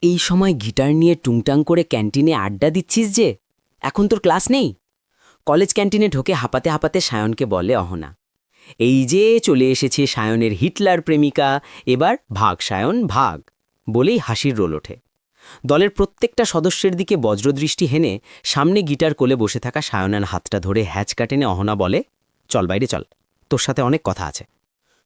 এই সময় গিটার নিয়ে টুংটাং করে ক্যান্টিনে আড্ডা দিচ্ছিস যে? এখন তোর ক্লাস নেই? কলেজ ক্যান্টিনে ঢোকে হাঁপাতে হাঁপাতে সায়নকে বলে অহনা। এই যে চলে এসেছে সায়নের হিটলার প্রেমিকা, এবার ভাগ সায়ন ভাগ, বলেই হাসির রোল ওঠে। দলের প্রত্যেকটা সদস্যের দিকে বজ্রদৃষ্টি হেনে সামনে গিটার কোলে বসে থাকা সায়নের হাতটা ধরে হ্যাচকা টেনে অহনা বলে, চল বাইরে চল, তোর সাথে অনেক কথা আছে।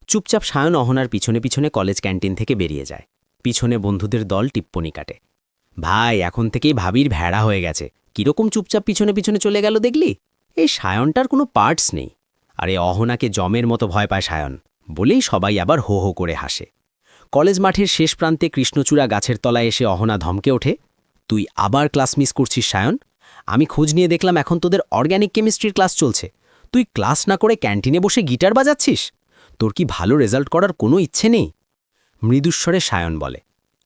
চুপচাপ সায়ন অহনার পিছনে পিছনে কলেজ ক্যান্টিন থেকে বেরিয়ে যায়। পিছনে বন্ধুদের দল টিপ্পনি কাটে, ভাই এখন থেকেই ভাবির ভেড়া হয়ে গেছে, কিরকম চুপচাপ পিছনে পিছনে চলে গেল দেখলি? এই সায়নটার কোনো পার্টস নেই। আরে অহনাকে জমের মতো ভয় পায় সায়ন, বলেই সবাই আবার হো হো করে হাসে। কলেজ মাঠের শেষ প্রান্তে কৃষ্ণচূড়া গাছের তলায় এসে অহনা ধমকে ওঠে, তুই আবার ক্লাস মিস করছিস সায়ন? আমি খোঁজ নিয়ে দেখলাম এখন তোদের অর্গ্যানিক কেমিস্ট্রির ক্লাস চলছে, তুই ক্লাস না করে ক্যান্টিনে বসে গিটার বাজাচ্ছিস? তোর কি ভালো রেজাল্ট করার কোনো ইচ্ছে নেই? মৃদুস্বরে সায়ন বলে,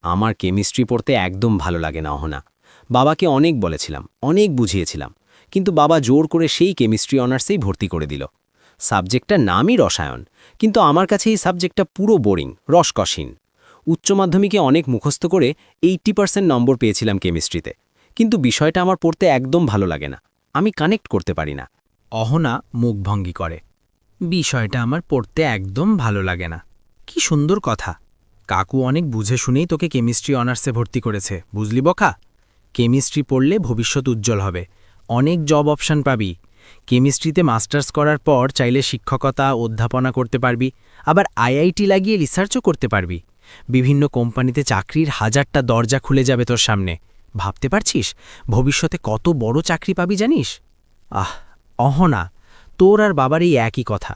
আমার কেমিস্ট্রি পড়তে একদম ভালো লাগে না অহনা। বাবাকে অনেক বলেছিলাম, অনেক বুঝিয়েছিলাম, কিন্তু বাবা জোর করে সেই কেমিস্ট্রি অনার্সেই ভর্তি করে দিল। সাবজেক্টটার নামই রসায়ন, কিন্তু আমার কাছে এই সাবজেক্টটা পুরো বোরিং, রসকসহীন। উচ্চ মাধ্যমিকে অনেক মুখস্থ করে 80% নম্বর পেয়েছিলাম কেমিস্ট্রিতে, কিন্তু বিষয়টা আমার পড়তে একদম ভালো লাগে না, আমি কানেক্ট করতে পারি না। অহনা মুখভঙ্গি করে, বিষয়টা আমার পড়তে একদম ভালো লাগে না। কি সুন্দর কথা। কাকু অনেক বুঝে শুনেই তোকে কেমিস্ট্রি অনার্সে ভর্তি করেছে, বুঝলি বকা? কেমিস্ট্রি পড়লে ভবিষ্যৎ উজ্জ্বল হবে, অনেক জব অপশান পাবি। কেমিস্ট্রিতে মাস্টার্স করার পর চাইলে শিক্ষকতা, অধ্যাপনা করতে পারবি, আবার আইআইটি লাগিয়ে রিসার্চও করতে পারবি। বিভিন্ন কোম্পানিতে চাকরির হাজারটা দরজা খুলে যাবে তোর সামনে। ভাবতে পারছিস ভবিষ্যতে কত বড় চাকরি পাবি জানিস? অহনা, তোর আর বাবার এই একই কথা।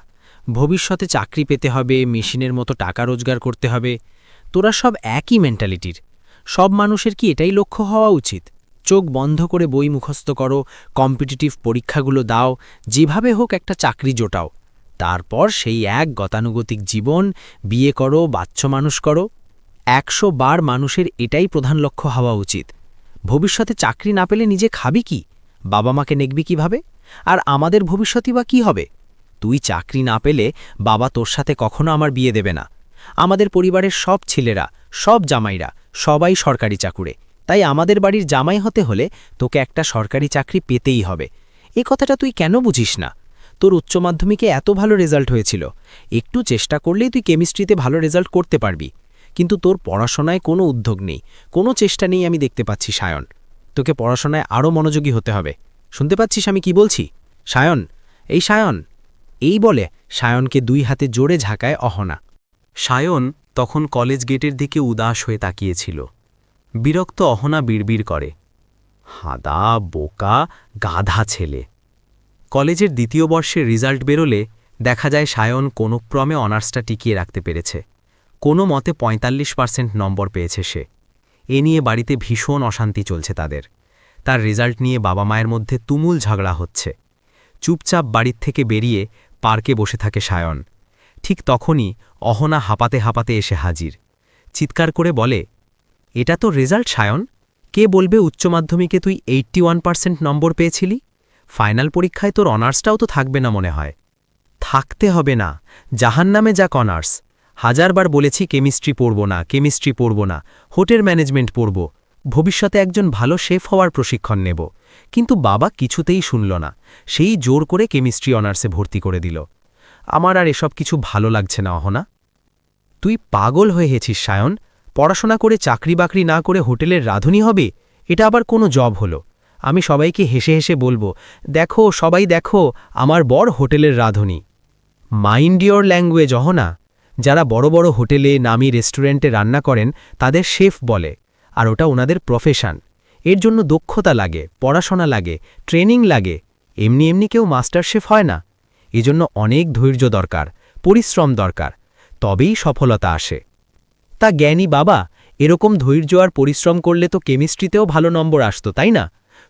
ভবিষ্যতে চাকরি পেতে হবে, মেশিনের মতো টাকা রোজগার করতে হবে। তোরা সব একই মেন্টালিটির। সব মানুষের কি এটাই লক্ষ্য হওয়া উচিত? চোখ বন্ধ করে বই মুখস্থ করো, কম্পিটিটিভ পরীক্ষাগুলো দাও, যেভাবে হোক একটা চাকরি জোটাও। তারপর সেই এক গতানুগতিক জীবন, বিয়ে করো, বাচ্চা মানুষ করো। 100 বার মানুষের এটাই প্রধান লক্ষ্য হওয়া উচিত। ভবিষ্যতে চাকরি না পেলে নিজে খাবি কি? বাবা মাকে নেকবি কিভাবে? আর আমাদের ভবিষ্যতই বা কী হবে? তুই চাকরি না পেলে বাবা তোর সাথে কখনো আমার বিয়ে দেবে না। আমাদের পরিবারের সব ছেলেরা, সব জামাইরা, সবাই সরকারি চাকুরে। তাই আমাদের বাড়ির জামাই হতে হলে তোকে একটা সরকারি চাকরি পেতেই হবে। এ কথাটা তুই কেন বুঝিস না? তোর উচ্চ মাধ্যমিকে এত ভালো রেজাল্ট হয়েছিল, একটু চেষ্টা করলেই তুই কেমিস্ট্রিতে ভালো রেজাল্ট করতে পারবি। কিন্তু তোর পড়াশোনায় কোনো উদ্যোগ নেই, কোনো চেষ্টা নেই আমি দেখতে পাচ্ছি সায়ন। তোকে পড়াশোনায় আরও মনোযোগী হতে হবে। শুনতে পাচ্ছিস আমি কি বলছি? সায়ন, এই সায়ন, এই বলে সায়নকে 2 হাতে জোরে ঝাঁকায় অহনা। সায়ন তখন কলেজ গেটের দিকে উদাস হয়ে তাকিয়েছিল। বিরক্ত অহনা বিড়বিড় করে, হাদা বোকা গাধা ছেলে। কলেজের 2য় বর্ষের রেজাল্ট বেরোলে দেখা যায় সায়ন কোনোক্রমে অনার্সটা টিকিয়ে রাখতে পেরেছে। কোনো মতে 45% নম্বর পেয়েছে সে। এ নিয়ে বাড়িতে ভীষণ অশান্তি চলছে তাদের। তার রেজাল্ট নিয়ে বাবা মায়ের মধ্যে তুমুল ঝগড়া হচ্ছে। চুপচাপ বাড়ির থেকে বেরিয়ে পার্কে বসে থাকে সায়ন। ঠিক তখনই অহনা হাঁপাতে হাঁপাতে এসে হাজির। চিৎকার করে বলে, এটা তো রেজাল্ট সায়ন, কে বলবে উচ্চ মাধ্যমিকে তুই 81% নম্বর পেয়েছিলি? ফাইনাল পরীক্ষায় তোর অনার্সটাও তো থাকবে না মনে হয়। থাকতে হবে না, জাহান্নামে যাক অনার্স। 1000 বার বলেছি কেমিস্ট্রি পড়ব না, কেমিস্ট্রি পড়ব না, হোটেল ম্যানেজমেন্ট পড়ব, ভবিষ্যতে একজন ভালো শেফ হওয়ার প্রশিক্ষণ নেব। কিন্তু বাবা কিছুতেই শুনল না, সেই জোর করে কেমিস্ট্রি অনার্সে ভর্তি করে দিল। আমার আর এসব কিছু ভালো লাগছে না অহনা। তুই পাগল হয়ে গেছিস সায়ন, পড়াশোনা করে চাকরি বাকরি না করে হোটেলের রাঁধুনি হবে, এটা আবার কোনো জব হলো? আমি সবাইকে হেসে হেসে বলবো, দেখো সবাই দেখো, আমার বর হোটেলের রাঁধুনি। Mind your language Ahona. যারা বড় বড় হোটেলে, নামি রেস্টুরেন্টে রান্না করেন তাদের শেফ বলে, আর ওটা ওনাদের প্রফেশন। এর জন্য দক্ষতা লাগে, পড়াশোনা লাগে, ট্রেনিং লাগে। এমনি এমনি কেউ মাস্টার শেফ হয় না। এজন্য অনেক ধৈর্য দরকার, পরিশ্রম দরকার, তবেই সফলতা আসে। তা জ্ঞানী বাবা, এরকম ধৈর্য আর পরিশ্রম করলে তো কেমিস্ট্রিতেও ভালো নম্বর আসতো, তাই না?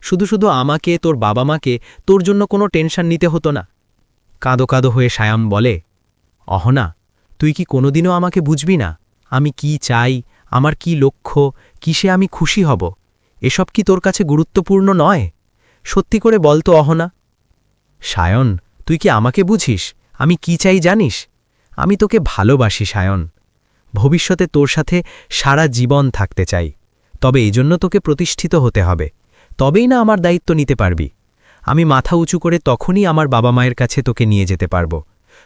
শুধু শুধু আমাকে, তোর বাবা মাকে তোর জন্য কোনো টেনশন নিতে হতো না। কাঁদো কাঁদো হয়ে সায়ন বলে, অহনা, তুই কি কোনোদিনও আমাকে বুঝবি না? আমি কি চাই, আমার কি লক্ষ্য, কিসে আমি খুশি হব, এসব কি তোর কাছে গুরুত্বপূর্ণ নয়? সত্যি করে বল তো অহনা। সায়ন, তুই কি আমাকে বুঝিস? আমি কি চাই জানিস? আমি তোকে ভালোবাসি সায়ন। ভবিষ্যতে তোর সাথে সারা জীবন থাকতে চাই। তবে এই জন্য তোকে প্রতিষ্ঠিত হতে হবে, তবেই না আমার দায়িত্ব নিতে পারবি। আমি মাথা উঁচু করে তখনই আমার বাবা মায়ের কাছে তোকে নিয়ে যেতে পারব।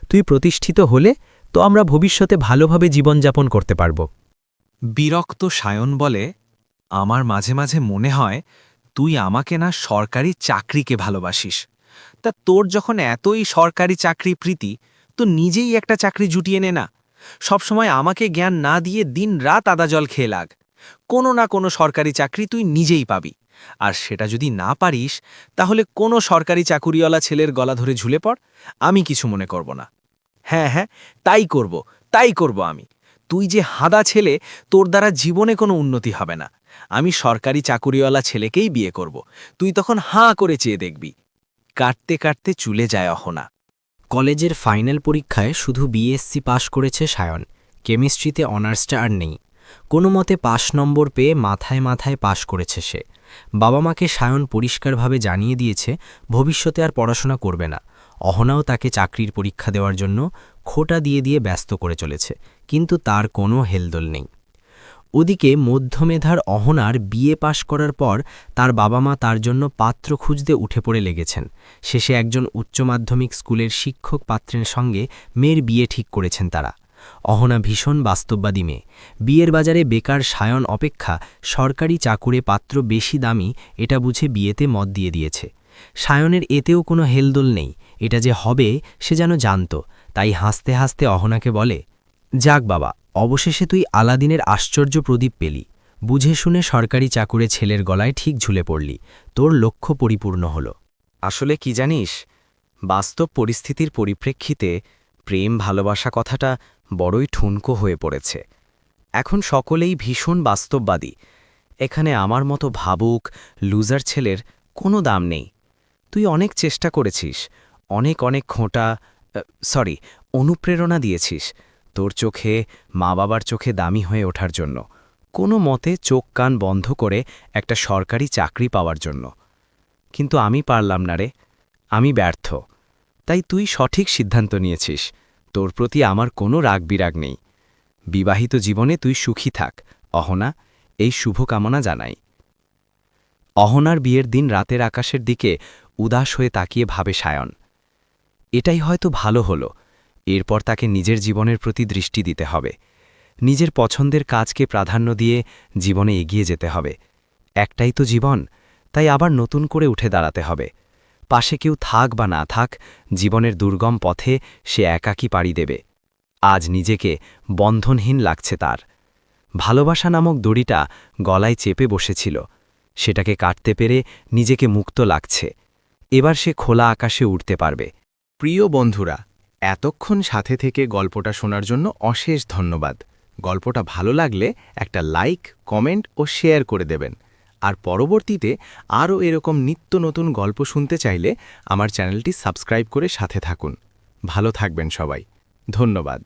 তুই প্রতিষ্ঠিত হলে তো আমরা ভবিষ্যতে ভালোভাবে জীবনযাপন করতে পারব। বিরক্ত সায়ন বলে, আমার মাঝে মাঝে মনে হয় তুই আমাকে না সরকারি চাকরিকে ভালোবাসিস। তা তোর যখন এতই সরকারি চাকরি প্রীতি, তো নিজেই একটা চাকরি জুটিয়ে নে না। সবসময় আমাকে জ্ঞান না দিয়ে দিন রাত আদা জল খেয়ে লাগ। কোনো না কোনো সরকারি চাকরি তুই নিজেই পাবি। আর সেটা যদি না পারিস, তাহলে কোনো সরকারি চাকুরিওয়ালা ছেলের গলা ধরে ঝুলে পড়, আমি কিছু মনে করব না। হ্যাঁ হ্যাঁ, তাই করব আমি। তুই যে হাদা ছেলে, তোর দ্বারা জীবনে কোনো উন্নতি হবে না। আমি সরকারি চাকুরিওয়ালা ছেলেকেই বিয়ে করব। তুই তখন হাঁ করে চেয়ে দেখবি। কাটতে কাটতে চুলে যায় অহনা। কলেজের ফাইনাল পরীক্ষায় শুধু বিএসসি পাশ করেছে সায়ন, কেমিস্ট্রিতে অনার্সটা আর নেই। কোনো মতে পাশ নম্বর পেয়ে মাথায় মাথায় পাশ করেছে সে। বাবা মাকে সায়ন পরিষ্কারভাবে জানিয়ে দিয়েছে ভবিষ্যতে আর পড়াশোনা করবে না। অহনাও তাকে চাকরির পরীক্ষা দেওয়ার জন্য খোটা দিয়ে দিয়ে ব্যস্ত করে চলেছে, কিন্তু তার কোনো হেলদোল নেই। ওদিকে মধ্যমেধার অহনার বিএ পাশ করার পর তার বাবা মা তার জন্য পাত্র খুঁজতে উঠে পড়ে লেগেছেন। শেষে একজন উচ্চ মাধ্যমিক স্কুলের শিক্ষক পাত্রের সঙ্গে মেয়ের বিয়ে ঠিক করেছেন তারা। অহনা ভীষণ বাস্তববাদী মেয়ে। বিয়ের বাজারে বেকার সায়ন অপেক্ষা সরকারি চাকুরে পাত্র বেশি দামি এটা বুঝে বিয়েতে মত দিয়ে দিয়েছে। সায়নের এতেও কোনো হেলদোল নেই, এটা যে হবে সে যেন জানত। তাই হাসতে হাসতে অহনাকে বলে, যাক বাবা, অবশেষে তুই আলাদিনের আশ্চর্য প্রদীপ পেলি। বুঝে শুনে সরকারি চাকুরে ছেলের গলায় ঠিক ঝুলে পড়লি, তোর লক্ষ্য পরিপূর্ণ হল। আসলে কি জানিস, বাস্তব পরিস্থিতির পরিপ্রেক্ষিতে প্রেম ভালোবাসা কথাটা বড়ই ঠুনকো হয়ে পড়েছে। এখন সকলেই ভীষণ বাস্তববাদী। এখানে আমার মতো ভাবুক লুজার ছেলের কোনো দাম নেই। তুই অনেক চেষ্টা করেছিস, অনেক অনেক অনুপ্রেরণা দিয়েছিস তোর চোখে, মা বাবার চোখে দামি হয়ে ওঠার জন্য, কোনো মতে চোখ কান বন্ধ করে একটা সরকারি চাকরি পাওয়ার জন্য। কিন্তু আমি পারলাম না রে, আমি ব্যর্থ। তাই তুই সঠিক সিদ্ধান্ত নিয়েছিস, তোর প্রতি আমার কোনো রাগ বিরাগ নেই। বিবাহিত জীবনে তুই সুখী থাক অহনা, এই শুভকামনা জানাই। অহনার বিয়ের দিন রাতের আকাশের দিকে উদাস হয়ে তাকিয়ে ভাবে সায়ন, এটাই হয়তো ভালো হলো। এরপর তাকে নিজের জীবনের প্রতি দৃষ্টি দিতে হবে, নিজের পছন্দের কাজকে প্রাধান্য দিয়ে জীবনে এগিয়ে যেতে হবে। একটাই তো জীবন, তাই আবার নতুন করে উঠে দাঁড়াতে হবে। পাশে কেউ থাক বা না থাক, জীবনের দুর্গম পথে সে একাকী পাড়ি দেবে। আজ নিজেকে বন্ধনহীন লাগছে তার। ভালোবাসা নামক দড়িটা গলায় চেপে বসেছিল, সেটাকে কাটতে পেরে নিজেকে মুক্ত লাগছে। এবার সে খোলা আকাশে উঠতে পারবে। প্রিয় বন্ধুরা, এতক্ষণ সাথে থেকে গল্পটা শোনার জন্য অশেষ ধন্যবাদ। গল্পটা ভালো লাগলে একটা লাইক, কমেন্ট ও শেয়ার করে দেবেন। আর পরবর্তীতে আরও এরকম নিত্য নতুন গল্প শুনতে চাইলে আমার চ্যানেলটি সাবস্ক্রাইব করে সাথে থাকুন। ভালো থাকবেন সবাই, ধন্যবাদ।